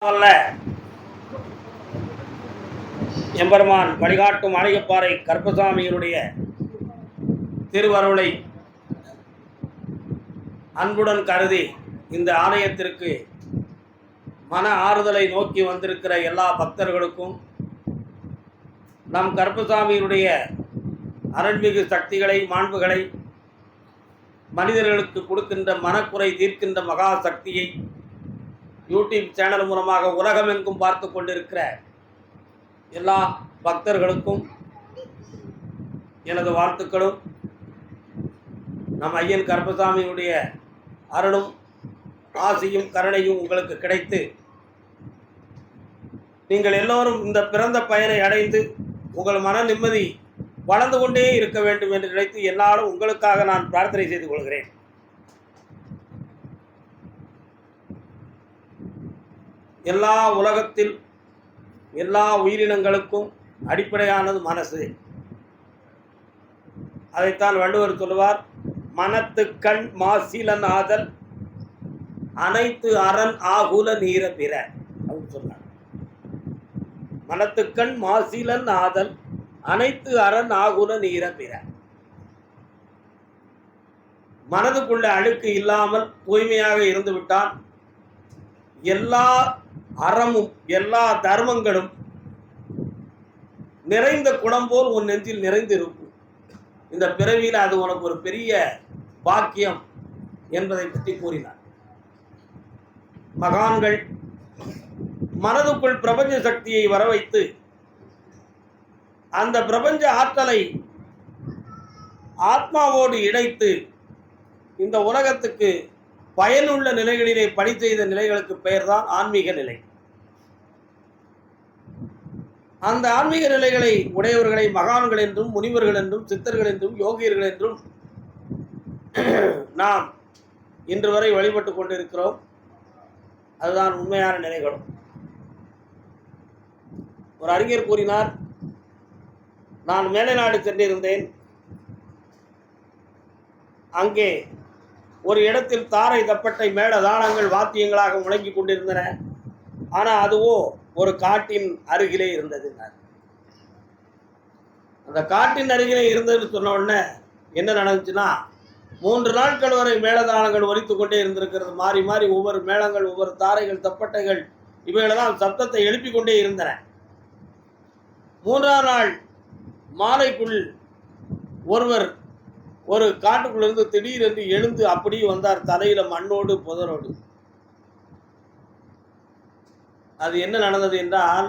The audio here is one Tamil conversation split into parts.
அல்ல எம்பெருமான் வழிகாட்டும் ஆலயப்பாறை கருப்பசாமியினுடைய திருவருளை அன்புடன் கருதி இந்த ஆலயத்திற்கு மன ஆறுதலை நோக்கி வந்திருக்கிற எல்லா பக்தர்களுக்கும் நம் கருப்பசாமியினுடைய அருள்மிகு சக்திகளை மாண்புகளை மனிதர்களுக்கு கொடுக்கின்ற மனக்குறை தீர்க்கின்ற மகா சக்தியை யூடியூப் சேனல் மூலமாக உலகமெங்கும் பார்த்து கொண்டிருக்கிற எல்லா பக்தர்களுக்கும் எனது வாழ்த்துக்களும் நம் ஐயன் கருப்பசாமியுடைய அருளும் ஆசியும் கருணையும் உங்களுக்கு கிடைத்து நீங்கள் எல்லோரும் இந்த பிறந்த பயனை அடைந்து உங்கள் மன நிம்மதி வளர்ந்து கொண்டே இருக்க வேண்டும் என்று நினைத்து என்னாலும் உங்களுக்காக நான் பிரார்த்தனை செய்து கொள்கிறேன். எல்லா உலகத்தில் எல்லா உயிரினங்களுக்கும் அடிப்படையானது மனசு. அதைத்தான் வள்ளுவர் சொல்லுவார், மனத்துக்கண் மாசிலன் ஆதல் அனைத்து அரண் ஆகுல நீர பிற அப்படின்னு சொன்னார். மனத்துக்கண் மாசிலன் ஆதல் அனைத்து அரண் ஆகுல நீர பிற. மனதுக்குள்ள அழுக்கு இல்லாமல் தூய்மையாக இருந்து விட்டால் எல்லா அறமும் எல்லா தர்மங்களும் நிறைந்த குடம் போல் உன் நெஞ்சில் நிறைந்து இருக்கும். இந்த பிறவியில் அது உனக்கு ஒரு பெரிய பாக்கியம் என்பதை பற்றி கூறினார். மகான்கள் மனதுக்குள் பிரபஞ்ச சக்தியை வர வைத்து அந்த பிரபஞ்ச ஆற்றலை ஆத்மாவோடு இணைத்து இந்த உலகத்துக்கு பயனுள்ள நிலைகளிலே பணி செய்த நிலைகளுக்கு பெயர்தான் ஆன்மீக நிலை. அந்த ஆன்மீக நிலைகளை உடையவர்களை மகான்கள் என்றும் முனிவர்கள் என்றும் சித்தர்கள் என்றும் யோகியர்கள் என்றும் நாம் இன்று வரை வழிபட்டு கொண்டிருக்கிறோம். அதுதான் உண்மையான நிலைகளும். ஒரு அறிஞர் கூறினார், நான் மேலை நாடு சென்றிருந்தேன். அங்கே ஒரு இடத்தில் தாரை தப்பட்டை மேட தாளங்கள் வாத்தியங்களாக முழங்கி கொண்டிருந்தன. ஆனால் அதுவோ ஒரு காட்டின் அருகிலே இருந்தது. அந்த காட்டின் அருகிலே இருந்ததுன்னு சொன்ன உடனே என்ன நடந்துச்சுன்னா, 3 நாட்கள் வரை மேளதாளங்கள் ஒலித்து கொண்டே இருந்திருக்கிறது. மாறி மாறி ஒவ்வொரு மேளங்கள், ஒவ்வொரு தாரைகள், தப்பட்டைகள் இவைகளெல்லாம் சத்தத்தை எழுப்பி கொண்டே இருந்தன. 3ஆம் நாள் மாலைக்குள் ஒருவர் ஒரு காட்டுக்குள்ளிருந்து திடீரென்று எழுந்து அப்படியே வந்தார், தலையில மண்ணோடு புதரோடு. அது என்ன நடந்தது என்றால்,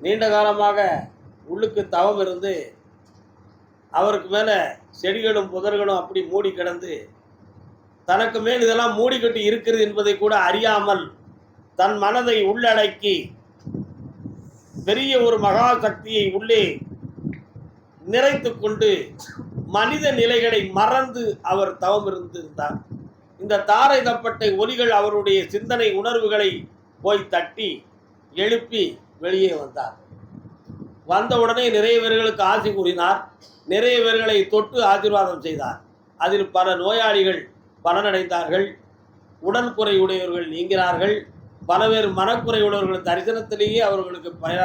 நீண்ட காலமாக உள்ளுக்கு தவம் இருந்து அவருக்கு மேலே செடிகளும் புதர்களும் அப்படி மூடி கிடந்து தனக்கு மேல் இதெல்லாம் மூடிக்கட்டி இருக்கிறது என்பதை கூட அறியாமல் தன் மனதை உள்ளடக்கி பெரிய ஒரு மகா சக்தியை உள்ளே நிறைத்து கொண்டு மனித நிலைகளை மறந்து அவர் தவம் இருந்திருந்தார். இந்த தாரை தப்பட்டை ஒலிகள் அவருடைய சிந்தனை உணர்வுகளை போய் தட்டி எழுப்பி வெளியே வந்தார். வந்தவுடனே நிறைய பேர்களுக்கு ஆசி கூறினார். நிறைய பேர்களை தொட்டு ஆசீர்வாதம் செய்தார். அதில் பல நோயாளிகள் பலனடைந்தார்கள். உடன்குறையுடையவர்கள் நீங்கினார்கள். பல பேர் மனக்குறையுடையவர்கள் தரிசனத்திலேயே அவர்களுக்கு பல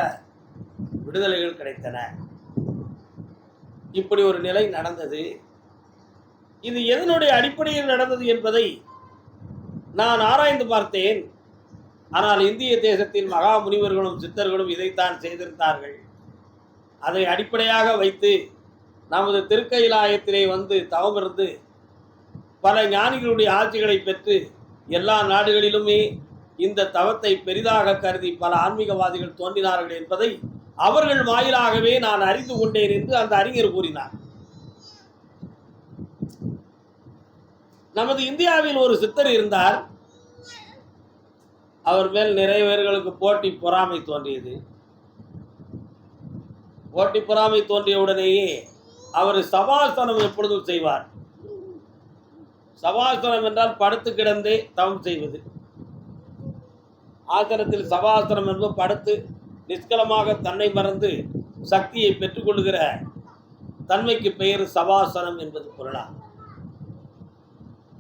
விடுதலைகள் கிடைத்தன. இப்படி ஒரு நிலை நடந்தது. இது எதனுடைய அடிப்படையில் நடந்தது என்பதை நான் ஆராய்ந்து பார்த்தேன். ஆனால் இந்திய தேசத்தில் மகா முனிவர்களும் சித்தர்களும் இதைத்தான் செய்திருந்தார்கள். அதை அடிப்படையாக வைத்து நமது திருக்கைலாயத்திலே வந்து தவமிருந்து பல ஞானிகளுடைய ஆட்சிகளை பெற்று எல்லா நாடுகளிலுமே இந்த தவத்தை பெரிதாக கருதி பல ஆன்மீகவாதிகள் தோன்றினார்கள் என்பதை அவர்கள் வாயிலாகவே நான் அறிந்து கொண்டேன் என்று அந்த அறிஞர் கூறினார். நமது இந்தியாவில் ஒரு சித்தர் இருந்தார். அவர் மேல் நிறைய பேர்களுக்கு போட்டி பொறாமை தோன்றியது. போட்டி பொறாமை தோன்றியவுடனேயே அவர் சபாசனம் எப்பொழுதும் செய்வார். சபாசனம் என்றால் படுத்து கிடந்தே தவம் செய்வது. ஆசனத்தில் சபாசனம் என்பது படுத்து நிஷ்கலமாக தன்னை மறந்து சக்தியை பெற்றுக்கொள்கிற தன்மைக்கு பெயர் சபாசனம் என்பது பொருளாகும்.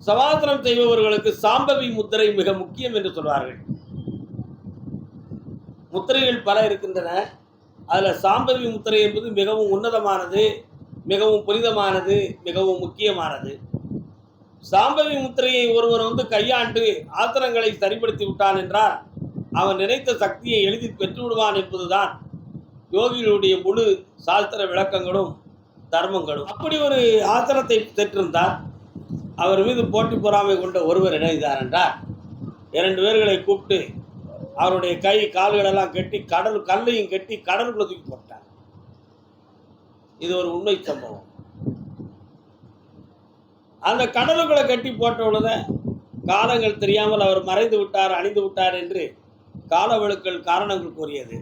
சவாசனம் செய்பவர்களுக்கு சாம்பவி முத்திரை மிக முக்கியம் என்று சொல்வார்கள். முத்திரைகள் பல இருக்கின்றன. அதில் சாம்பவி முத்திரை என்பது மிகவும் உன்னதமானது, மிகவும் புனிதமானது, மிகவும் முக்கியமானது. சாம்பவி முத்திரையை ஒருவர் கையாண்டு ஆத்திரங்களை சரிப்படுத்தி விட்டான் என்றால் அவன் நினைத்த சக்தியை எளிதில் பெற்று விடுவான் என்பதுதான் யோகிகளுடைய முழு சாஸ்திர விளக்கங்களும் தர்மங்களும். அப்படி ஒரு ஆத்திரத்தை பெற்றிருந்தார். அவர் மீது போட்டி பொறாமை கொண்ட ஒருவர் என்ன செய்தார் என்றால், 2 பேர்களை கூப்பிட்டு அவருடைய கை கால்களெல்லாம் கட்டி கல்லையும் கட்டி கடலுக்குள்ள தூக்கி போட்டார். இது ஒரு உண்மை சம்பவம். அந்த கடலுக்குள்ள கட்டி போட்ட உடனே காலங்கள் தெரியாமல் அவர் மறைந்து விட்டார், அணிந்து விட்டார் என்று காலவழுக்கள் காரணங்கள் கூறியது.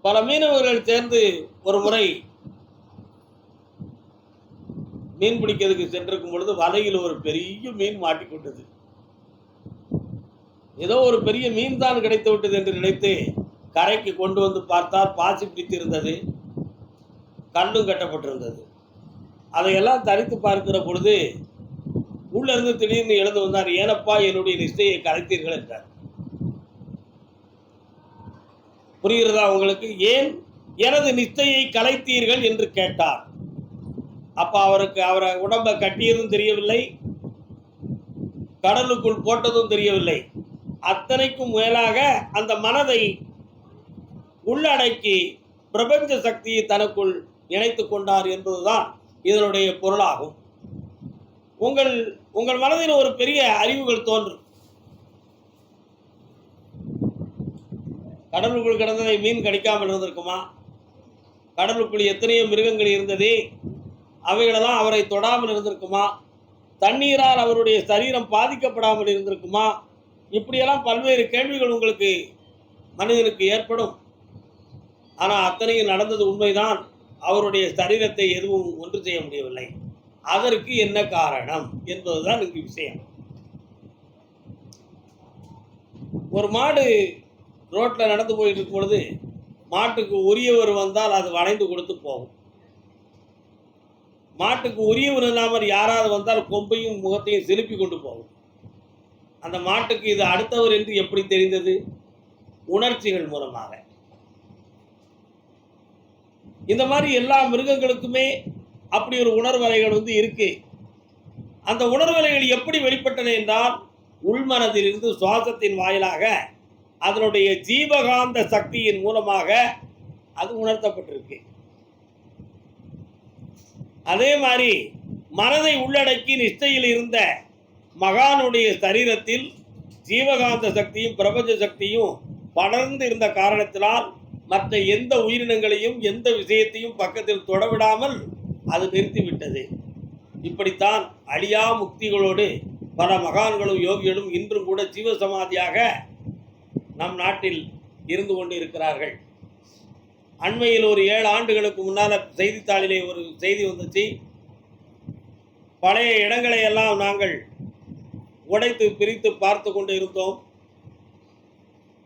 பல மீனவர்கள் சேர்ந்து ஒரு முறை மீன் பிடிக்கிறதுக்கு சென்றிருக்கும் பொழுது வலையில் ஒரு பெரிய மீன் மாட்டிக்கொண்டது. ஏதோ ஒரு பெரிய மீன் தான் கிடைத்து விட்டது என்று நினைத்து கரைக்கு கொண்டு வந்து பார்த்தால் பாசி பிடித்திருந்தது, கண்ணும் கட்டப்பட்டிருந்தது. அதையெல்லாம் தரித்து பார்க்கிற பொழுது உள்ள இருந்து திடீர்னு எழுந்து வந்தார். ஏனப்பா என்னுடைய நிஷ்டையை கலைத்தீர்கள் என்றார். புரிகிறதா உங்களுக்கு? ஏன் எனது நிஷ்டையை கலைத்தீர்கள் என்று கேட்டார். அப்ப அவரை உடம்பை கட்டியதும் தெரியவில்லை, கடலுக்குள் போட்டதும் தெரியவில்லை. அத்தனைக்கும் மேலாக அந்த மனதை உள்ளடக்கி பிரபஞ்ச சக்தியை தனக்குள் இணைத்துக் கொண்டார் என்பதுதான் இதனுடைய பொருளாகும். உங்கள் மனதில் ஒரு பெரிய அறிவுகள் தோன்றும். கடலுக்குள் கிடந்ததை மீன் கடிக்காமல் இருந்திருக்குமா? கடலுக்குள் எத்தனையோ மிருகங்கள் இருந்ததே, அவைகளெல்லாம் அவரை தொடாமல் இருந்திருக்குமா? தண்ணீரால் அவருடைய சரீரம் பாதிக்கப்படாமல் இருந்திருக்குமா? இப்படியெல்லாம் பல்வேறு கேள்விகள் உங்களுக்கு மனிதனுக்கு ஏற்படும். ஆனால் அத்தனையும் நடந்தது உண்மைதான். அவருடைய சரீரத்தை எதுவும் ஒன்று செய்ய முடியவில்லை. அதற்கு என்ன காரணம் என்பதுதான் இங்கு விஷயம். ஒரு மாடு ரோட்டில் நடந்து போயிட்டு இருக்கும் பொழுது மாட்டுக்கு உரியவர் வந்தால் அது வளைந்து கொடுத்து போகும். மாட்டுக்கு உரியவர் இல்லாமல் யாராவது வந்தால் கொம்பையும் முகத்தையும் செலுப்பி கொண்டு போகும். அந்த மாட்டுக்கு இது அடுத்தவர் என்று எப்படி தெரிந்தது? உணர்ச்சிகள் மூலமாக. இந்த மாதிரி எல்லா மிருகங்களுக்குமே அப்படி ஒரு உணர்வலைகள் இருக்கு. அந்த உணர்வலைகள் எப்படி வெளிப்பட்டன என்றால், உள்மனதிலிருந்து சுவாசத்தின் வாயிலாக அதனுடைய ஜீவகாந்த சக்தியின் மூலமாக அது உணர்த்தப்பட்டிருக்கு. அதே மாதிரி மனதை உள்ளடக்கி நிஷ்டையில் இருந்த மகானுடைய சரீரத்தில் ஜீவகாந்த சக்தியும் பிரபஞ்ச சக்தியும் படர்ந்து இருந்த காரணத்தினால் மற்ற எந்த உயிரினங்களையும் எந்த விஷயத்தையும் பக்கத்தில் தொடவிடாமல் அது நிறுத்திவிட்டது. இப்படித்தான் அழியா முக்திகளோடு பல மகான்களும் யோகிகளும் இன்றும் கூட ஜீவசமாதியாக நம் நாட்டில் இருந்து கொண்டு இருக்கிறார்கள். அண்மையில் ஒரு 7 ஆண்டுகளுக்கு முன்னால் செய்தித்தாளிலே ஒரு செய்தி வந்துச்சு. பழைய இடங்களை எல்லாம் நாங்கள் உடைத்து பிரித்து பார்த்து கொண்டு இருந்தோம்.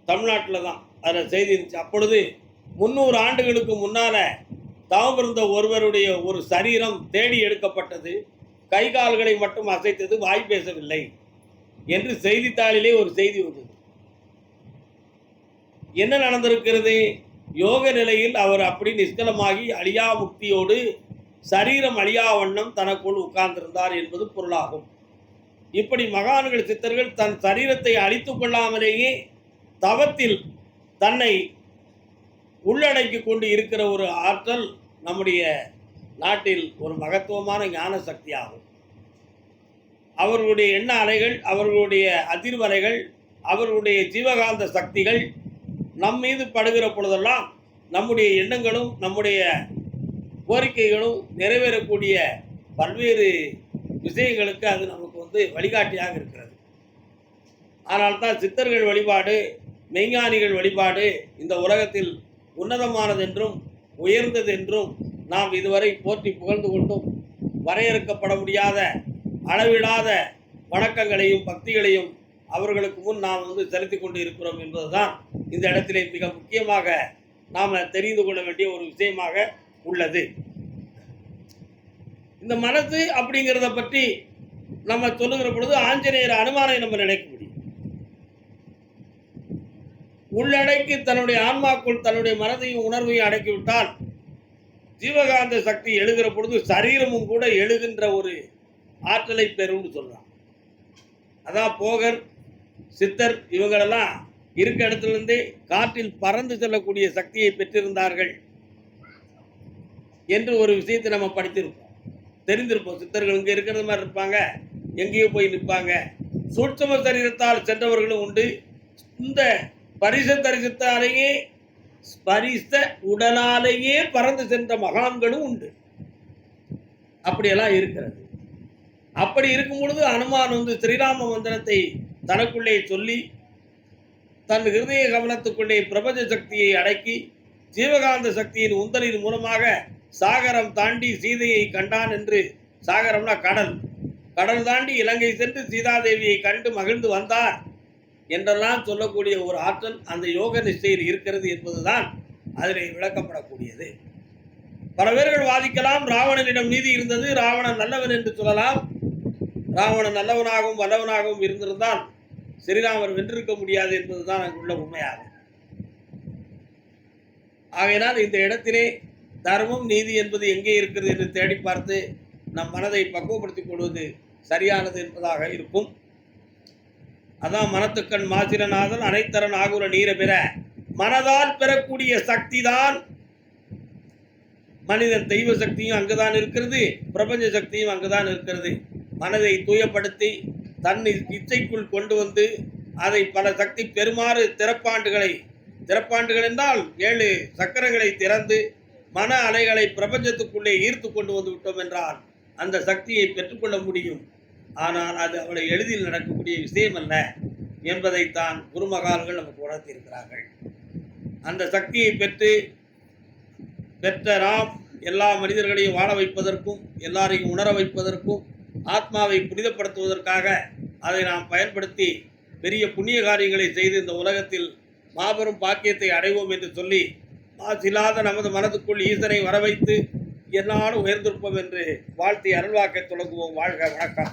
தமிழ்நாட்டில் தான் அதில் செய்தி இருந்துச்சு. அப்பொழுது 300 ஆண்டுகளுக்கு முன்னால் தவம் இருந்த ஒருவருடைய ஒரு சரீரம் தேடி எடுக்கப்பட்டது. கை கால்களை மட்டும் அசைத்தது, வாய் பேசவில்லை என்று செய்தித்தாளிலே ஒரு செய்தி வந்தது. என்ன நடந்திருக்கிறது? யோக நிலையில் அவர் அப்படி நிஷ்கலமாகி அழியா முக்தியோடு சரீரம் அழியா வண்ணம் தனக்குள் உட்கார்ந்திருந்தார் என்பது பொருளாகும். இப்படி மகான்கள் சித்தர்கள் தன் சரீரத்தை அழித்து கொள்ளாமலேயே தவத்தில் தன்னை உள்ளடக்கி கொண்டு இருக்கிற ஒரு ஆற்றல் நம்முடைய நாட்டில் ஒரு மகத்துவமான ஞான சக்தி ஆகும். அவர்களுடைய எண்ண அலைகள், அவர்களுடைய அதிர்வலைகள், அவர்களுடைய ஜீவகாந்த சக்திகள் நம் மீது படுகிற பொழுதெல்லாம் நம்முடைய எண்ணங்களும் நம்முடைய கோரிக்கைகளும் நிறைவேறக்கூடிய பல்வேறு விஷயங்களுக்கு அது நமக்கு வழிகாட்டியாக இருக்கிறது. ஆனால் தான் சித்தர்கள் வழிபாடு, மெய்ஞானிகள் வழிபாடு இந்த உலகத்தில் உன்னதமானதென்றும் உயர்ந்ததென்றும் நாம் இதுவரை போற்றி புகழ்ந்து கொண்டும் வரையறுக்கப்பட முடியாத அளவிடாத வணக்கங்களையும் பக்திகளையும் அவர்களுக்கு முன் நாம் செலுத்தி கொண்டு இருக்கிறோம் என்பதுதான் இந்த இடத்திலே மிக முக்கியமாக நாம் தெரிந்து கொள்ள வேண்டிய ஒரு விஷயமாக உள்ளது. இந்த மனசு அப்படிங்கிறத பற்றி நம்ம சொல்லுகிற பொழுது ஆஞ்சநேயர் அனுமானை நம்ம நினைக்க முடியும். உள்ளடக்கி தன்னுடைய ஆன்மாக்குள் தன்னுடைய மனதையும் உணர்வையும் அடக்கிவிட்டால் ஜீவகாந்த சக்தி எழுகிற பொழுது சரீரமும் கூட எழுகின்ற ஒரு ஆற்றலை பெறும்னு சொல்றான். அதான் போகர், சித்தர் இவங்களெல்லாம் இருக்க இடத்திலிருந்தே காற்றில் பறந்து செல்லக்கூடிய சக்தியை பெற்றிருந்தார்கள் என்று ஒரு விஷயத்தை நம்ம படித்திருப்போம், தெரிந்திருப்போம். சித்தர்கள் இங்கே இருக்கிறது மாதிரி இருப்பாங்க, எங்கேயோ போய் நிற்பாங்க. சூட்சும சரீரத்தால் சென்றவர்களும் உண்டு. இந்த தரிசத்தாலேயே ஸ்பரிச உடலாலேயே பறந்து சென்ற மகான்களும் உண்டு. அப்படியெல்லாம் இருக்கிறது. அப்படி இருக்கும் பொழுது அனுமான் ஸ்ரீராம மந்திரத்தை தனக்குள்ளே சொல்லி தன் ஹிருதய கவனத்துக்குள்ளே பிரபஞ்ச சக்தியை அடக்கி ஜீவகாந்த சக்தியின் உந்தலின் மூலமாக சாகரம் தாண்டி சீதையை கண்டான் என்று. சாகரம்னா கடல். கடல் தாண்டி இலங்கை சென்று சீதாதேவியை கண்டு மகிழ்ந்து வந்தார் என்றெல்லாம் சொல்லக்கூடிய ஒரு ஆற்றல் அந்த யோக நிஷ்டையில் இருக்கிறது என்பதுதான் அதில் விளக்கப்படக்கூடியது. பல பேர்கள் வாதிக்கலாம், ராவணனிடம் நீதி இருந்தது, ராவணன் நல்லவன் என்று சொல்லலாம். ராவணன் நல்லவனாகவும் வல்லவனாகவும் இருந்திருந்தால் ஸ்ரீராமர் வென்றிருக்க முடியாது என்பதுதான் அங்குள்ள உண்மையாகும். ஆகையினால் இந்த இடத்திலே தர்மம் நீதி என்பது எங்கே இருக்கிறது என்று தேடி பார்த்து நம் மனதை பக்குவப்படுத்திக் கொள்வது சரியானது என்பதாக இருக்கும். அதான் மனத்துக்கண் மாசிரநாதன் அனைத்தரன் ஆகுல நீரை பெற மனதால் பெறக்கூடிய சக்தி தான் மனிதன். தெய்வ சக்தியும் அங்குதான் இருக்கிறது, பிரபஞ்ச சக்தியும் அங்குதான் இருக்கிறது. மனதை தூயப்படுத்தி தன் இச்சைக்குள் கொண்டு வந்து அதை பல சக்தி பெருமாறு திறப்பாண்டுகள் என்றால் 7 சக்கரங்களை திறந்து மன அலைகளை பிரபஞ்சத்துக்குள்ளே ஈர்த்து கொண்டு வந்து விட்டோம் என்றால் அந்த சக்தியை பெற்றுக்கொள்ள முடியும். ஆனால் அது அவளை எளிதில் நடக்கக்கூடிய விஷயம் அல்ல என்பதைத்தான் குருமகால்கள் நமக்கு உணர்த்தியிருக்கிறார்கள். அந்த சக்தியை பெற்ற நாம் எல்லா மனிதர்களையும் வாழ வைப்பதற்கும் எல்லாரையும் உணர வைப்பதற்கும் ஆத்மாவை புனிதப்படுத்துவதற்காக அதை நாம் பயன்படுத்தி பெரிய புண்ணிய காரியங்களை செய்து இந்த உலகத்தில் மாபெரும் பாக்கியத்தை அடைவோம் என்று சொல்லி மாசில்லாத நமது மனதுக்குள் ஈசனை வரவைத்து என்னாலும் உயர்ந்திருப்போம் என்று வாழ்த்தி அருள்வாக்கை தொடங்குவோம். வாழ்க, வணக்கம்.